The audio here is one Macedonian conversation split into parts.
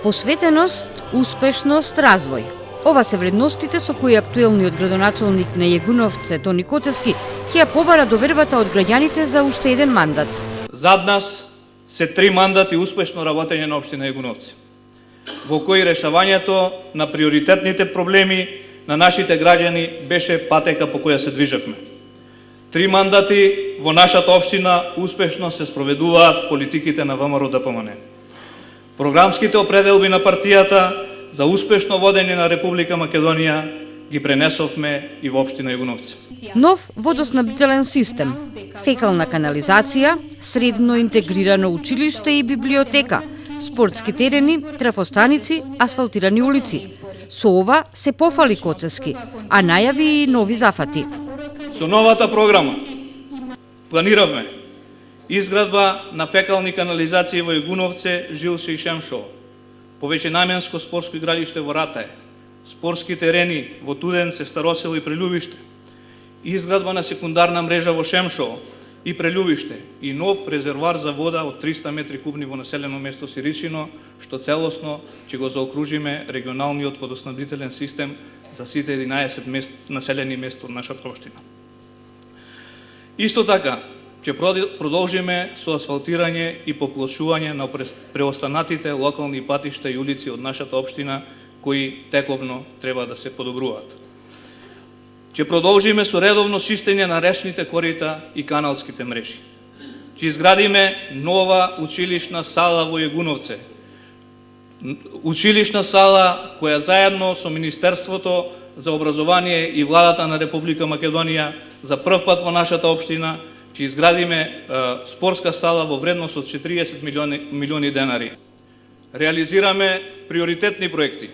Посветеност, успешност, развој. Ова се вредностите со кои актуелниот градоначалник на Јегуновце Тони Коцевски ќе ја побара довербата од граѓаните за уште еден мандат. Зад нас се 3 мандати успешно работење на општина Јегуновци, во кои решавањето на приоритетните проблеми на нашите граѓани беше патека по која се движевме. 3 мандати во нашата општина успешно се спроведуваат политиките на ВМРО ДПМН. Програмските определби на партијата за успешно водење на Република Македонија ги пренесовме и во општина Јегуновци. Нов водоснабдителен систем, фекална канализација, средно интегрирано училиште и библиотека, спортски терени, трафостаници, асфалтирани улици. Со ова се пофали Коцевски, а најави и нови зафати. Со новата програма планиравме изградба на фекални канализации во Јегуновце, Жилше и Шемшово, повеќе наменско спортско игралиште во Ратај, спортски терени во Туденце, Старосело и Прелюбиште, изградба на секундарна мрежа во Шемшово и Прелюбиште и нов резервоар за вода од 300 метри кубни во населено место Сиричино, што целосно ќе го заокружиме регионалниот водоснабдителен систем за сите 11 населени места од нашата општина. Исто така, ќе продолжиме со асфалтирање и поплошување на преостанатите локални патишта и улици од нашата општина кои тековно треба да се подобруваат. Ќе продолжиме со редовно чистење на речните корита и каналските мрежи. Ќе изградиме нова училишна сала во Јегуновце. Училишна сала која заедно со Министерството за образование и владата на Република Македонија за прв пат во нашата општина ќе изградиме спортска сала во вредност од 40 милиони денари. Реализираме приоритетни проекти.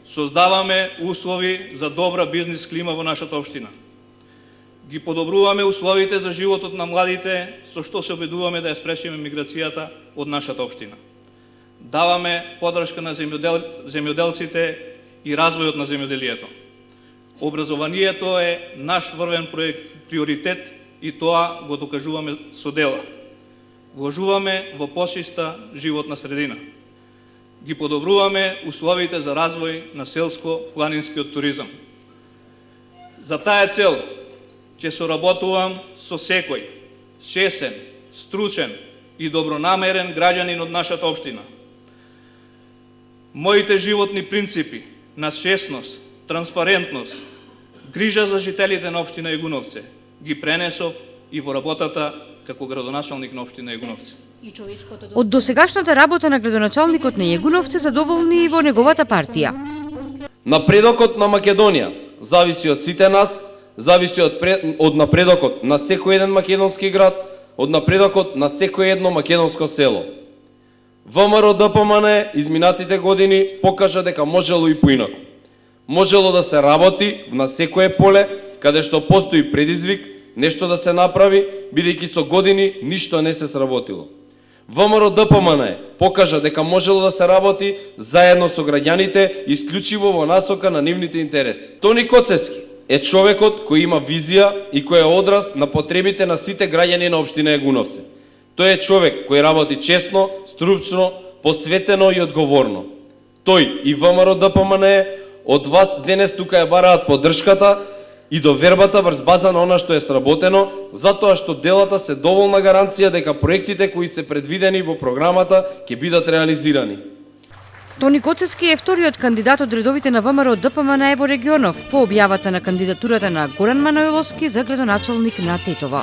Создаваме услови за добра бизнес клима во нашата општина. Ги подобруваме условите за животот на младите, со што се обидуваме да ја спречиме миграцијата од нашата општина. Даваме поддршка на земјоделците и развојот на земјоделието. Образованието е наш врвен приоритет и тоа го докажуваме со дела. Вложуваме во почиста животна средина. Ги подобруваме условите за развој на селско-планинскиот туризам. За таа цел ќе соработувам со секој чесен, стручен и добронамерен граѓанин од нашата општина. Моите животни принципи на честност, транспарентност, грижа за жителите на општина Јегуновце ги пренесов и во работата како градоначалник на општина Јегуновце. Од досегашната работа на градоначалникот на Јегуновце задоволни и во неговата партија. Напредокот на Македонија зависи од сите нас, зависи од напредокот на секој еден македонски град, од напредокот на секој едно македонско село. ВМРО ДПМН изминатите години покажа дека можело и поинаку. Можело да се работи на секое поле каде што постои предизвик нешто да се направи, бидејќи со години ништо не се сработило. ВМРО ДПМН покажа дека можело да се работи заедно со граѓаните, исклучиво во насока на нивните интереси. Тони Коцевски е човекот кој има визија и кој е одраз на потребите на сите граѓани на општина Јегуновце. Тој е човек кој работи честно, стручно, посветено и одговорно. Тој и ВМРО ДПМН од вас денес тука ја бараат поддршката и довербата врз база на она што е сработено, затоа што делата се доволна гаранција дека проектите кои се предвидени во програмата ќе бидат реализирани. Тони Коцевски е вториот кандидат од редовите на ВМРО ДПМН во регионов по објавата на кандидатурата на Горан Маноиловски за градоначалник на Тетово.